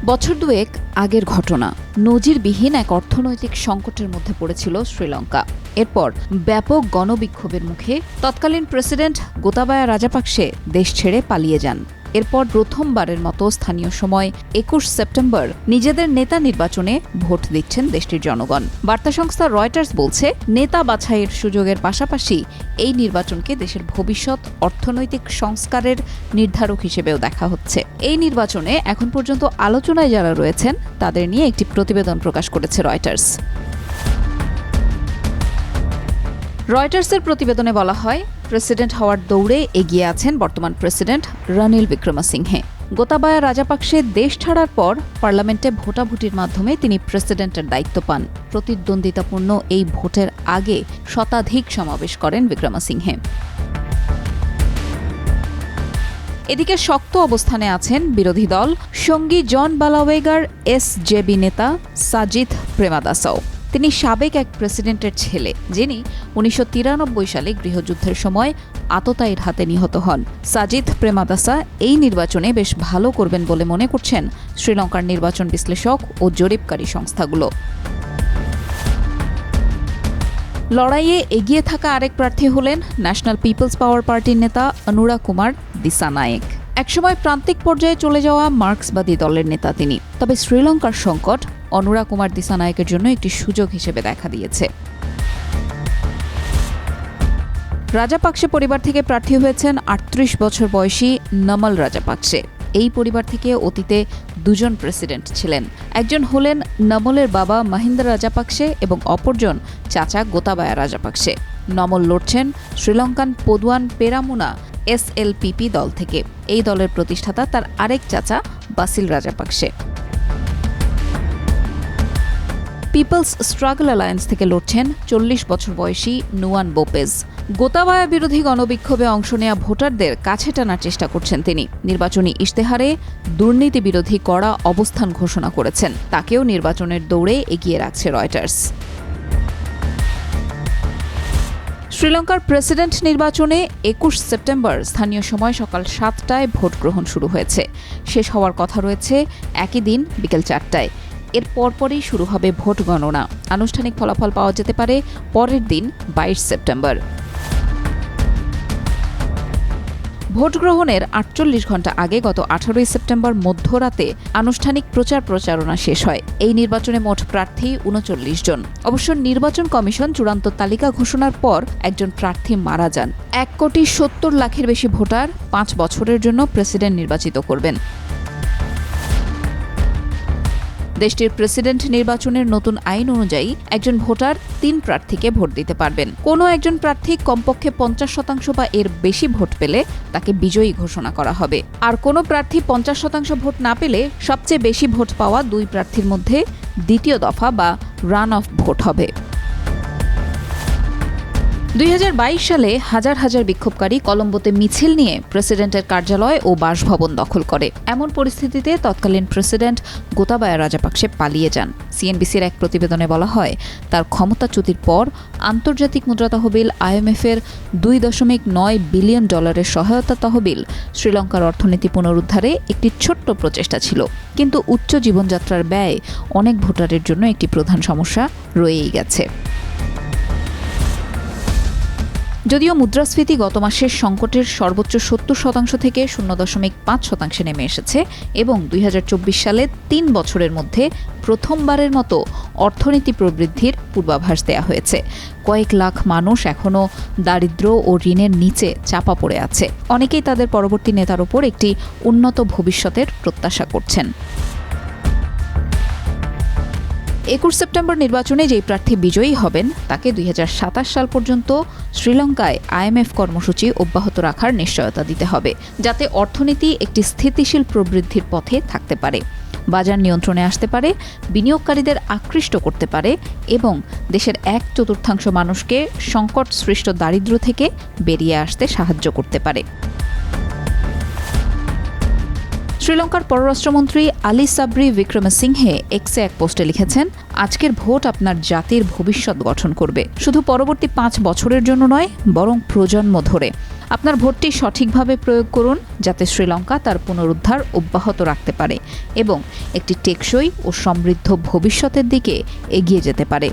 বছর দুয়েক আগের ঘটনা। নজিরবিহীন এক অর্থনৈতিক সংকটের মধ্যে পড়েছিল শ্রীলঙ্কা। এরপর ব্যাপক গণবিক্ষোভের মুখে তৎকালীন প্রেসিডেন্ট গোতাবায়া রাজাপাকসে দেশ ছেড়ে পালিয়ে যান। এরপর প্রথমবারের মতো স্থানীয় সময় ২১ সেপ্টেম্বর নিজেদের নেতা নির্বাচনে ভোট দিচ্ছেন দেশটির জনগণ। বার্তা সংস্থা রয়টার্স বলছে, নেতা বাছাইয়ের সুযোগের পাশাপাশি এই নির্বাচনকে দেশের ভবিষ্যৎ অর্থনৈতিক সংস্কারের নির্ধারক হিসেবেও দেখা হচ্ছে। এই নির্বাচনে এখন পর্যন্ত আলোচনায় যারা রয়েছেন তাদের নিয়ে একটি প্রতিবেদন প্রকাশ করেছে রয়টার্স। রয়টার্সের প্রতিবেদনে বলা হয়, প্রেসিডেন্ট হওয়ার দৌড়ে এগিয়ে আছেন বর্তমান প্রেসিডেন্ট রনিল বিক্রমসিংহে। গোতাবায়া রাজাপাকসে দেশ ছাড়ার পর পার্লামেন্টে ভোটাভুটির মাধ্যমে তিনি প্রেসিডেন্টের দায়িত্ব পান। প্রতিদ্বন্দ্বিতাপূর্ণ এই ভোটের আগে শতাধিক সমাবেশ করেন বিক্রমসিংহে। এদিকে শক্ত অবস্থানে আছেন বিরোধী দল সঙ্গী জন বালাওয়েগার এসজেবি নেতা সাজিথ প্রেমাদাসাও। তিনি সাবেক এক প্রেসিডেন্টের ছেলে, যিনি ১৯৯৩ সালে গৃহযুদ্ধের সময় আততায়ীর হাতে নিহত হন। সাজিথ প্রেমাদাসা এই নির্বাচনে বেশ ভালো করবেন বলে মনে করছেন শ্রীলঙ্কার নির্বাচন বিশ্লেষক ও জরিপকারী সংস্থাগুলো। লড়াইয়ে এগিয়ে থাকা আরেক প্রার্থী হলেন ন্যাশনাল পিপলস পাওয়ার পার্টির নেতা অনুরা কুমার দিসানায়েক। একসময় প্রান্তিক পর্যায়ে চলে যাওয়া মার্ক্সবাদী দলের নেতা তিনি। তবে শ্রীলঙ্কার সংকট অনুরা কুমার দিসানায়েকের জন্য একটি সুযোগ হিসেবে দেখা দিয়েছে। রাজাপাকসে পরিবার থেকে প্রার্থী হয়েছেন ৩৮ বছর বয়সী নমল রাজাপাকসে। এই পরিবার থেকে অতীতে দুজন প্রেসিডেন্ট ছিলেন। একজন হলেন নমলের বাবা মহিন্দা রাজাপাকসে এবং অপরজন চাচা গোতাবায়া রাজাপাকসে। নমল লড়ছেন শ্রীলঙ্কান পদুয়ান পেরামুনা এসএলপিপি দল থেকে। এই দলের প্রতিষ্ঠাতা তার আরেক চাচা Basil Rajapaksa. People's struggle alliance থেকে লড়ছেন ৪০ বছর বয়সী নুয়ান বোপেজ। গোতাবায়া বিরোধী গণবিক্ষোভে অংশ নেওয়া ভোটারদের কাছে টানার চেষ্টা করছেন তিনি। নির্বাচনী ইশতেহারে দুর্নীতি বিরোধী কড়া অবস্থান ঘোষণা করেছেন। তাকেও নির্বাচনের দৌড়ে এগিয়ে রাখছে রয়টার্স। শ্রীলঙ্কার প্রেসিডেন্ট নির্বাচনে ২১ সেপ্টেম্বর স্থানীয় সময় সকাল ৭টায় ভোট গ্রহণ শুরু হয়েছে। শেষ হওয়ার কথা রয়েছে একই দিন বিকেল ৪টায়। এর পরপরই শুরু হবে ভোট গণনা। আনুষ্ঠানিক ফলাফল পাওয়া যেতে পারে পরের দিন ২২ সেপ্টেম্বর। ভোট গ্রহণের ৪৮ ঘণ্টা আগে গত ১৮ সেপ্টেম্বর মধ্যরাতে আনুষ্ঠানিক প্রচারণা শেষ হয়। এই নির্বাচনে মোট প্রার্থী ৩৯ জন। অবশ্য নির্বাচন কমিশন চূড়ান্ত তালিকা ঘোষণার পর একজন প্রার্থী মারা যান। ১,৭০,০০,০০০ বেশি ভোটার ৫ বছরের জন্য প্রেসিডেন্ট নির্বাচিত করবেন। দেশটির প্রেসিডেন্ট নির্বাচনের নতুন আইন অনুযায়ী একজন ভোটার ৩ প্রার্থীকে ভোট দিতে পারবেন। কোনো একজন প্রার্থী কমপক্ষে ৫০% বা এর বেশি ভোট পেলে তাকে বিজয়ী ঘোষণা করা হবে। আর কোনো প্রার্থী ৫০% ভোট না পেলে সবচেয়ে বেশি ভোট পাওয়া ২ প্রার্থীর মধ্যে দ্বিতীয় দফা বা রান অফ ভোট হবে। ২০২২ সালে হাজার হাজার বিক্ষোভকারী কলম্বোতে মিছিল নিয়ে প্রেসিডেন্টের কার্যালয় ও বাসভবন দখল করে। এমন পরিস্থিতিতে তৎকালীন প্রেসিডেন্ট গোতাবায়া রাজাপাকসে পালিয়ে যান। সিএনবিসির এক প্রতিবেদনে বলা হয়, তার ক্ষমতাচ্যুতির পর আন্তর্জাতিক মুদ্রা তহবিল IMF-এর $২.৯ বিলিয়ন সহায়তা তহবিল শ্রীলঙ্কার অর্থনীতি পুনরুদ্ধারে একটি ছোট্ট প্রচেষ্টা ছিল। কিন্তু উচ্চ জীবনযাত্রার ব্যয় অনেক ভোটারের জন্য একটি প্রধান সমস্যা রয়েই গেছে। যদিও মুদ্রাস্ফীতি গত মাসের সংকটের সর্বোচ্চ ৭০% থেকে ০.৫% নেমে এসেছে এবং ২০২৪ সালে ৩ বছরের মধ্যে প্রথমবারের মতো অর্থনীতি প্রবৃদ্ধির পূর্বাভাস দেয়া হয়েছে, কয়েক লাখ মানুষ এখনও দারিদ্র্য ও ঋণের নিচে চাপা পড়ে আছে। অনেকেই তাদের পরবর্তী নেতার ওপর একটি উন্নত ভবিষ্যতের প্রত্যাশা করছেন। ২১ সেপ্টেম্বর নির্বাচনে যেই প্রার্থী বিজয়ী হবেন তাকে ২০২৭ সাল পর্যন্ত শ্রীলঙ্কায় IMF কর্মসূচি অব্যাহত রাখার নিশ্চয়তা দিতে হবে, যাতে অর্থনীতি একটি স্থিতিশীল প্রবৃদ্ধির পথে থাকতে পারে, বাজার নিয়ন্ত্রণে আসতে পারে, বিনিয়োগকারীদের আকৃষ্ট করতে পারে এবং দেশের ১/৪ মানুষকে সংকট সৃষ্ট দারিদ্র্য থেকে বেরিয়ে আসতে সাহায্য করতে পারে। শ্রীলঙ্কার পররাষ্ট্রমন্ত্রী আলী সাবরি বিক্রমসিংহে এক্সে এক পোস্টে লিখেছেন, আজকের ভোট আপনার জাতির ভবিষ্যৎ গঠন করবে, শুধু পরবর্তী 5 বছরের জন্য নয়, বরং প্রজন্ম ধরে। আপনার ভোটটি সঠিকভাবে প্রয়োগ করুন, যাতে শ্রীলঙ্কা তার পুনরুদ্ধার অব্যাহত রাখতে পারে এবং একটি টেকসই ও সমৃদ্ধ ভবিষ্যতের দিকে এগিয়ে যেতে পারে।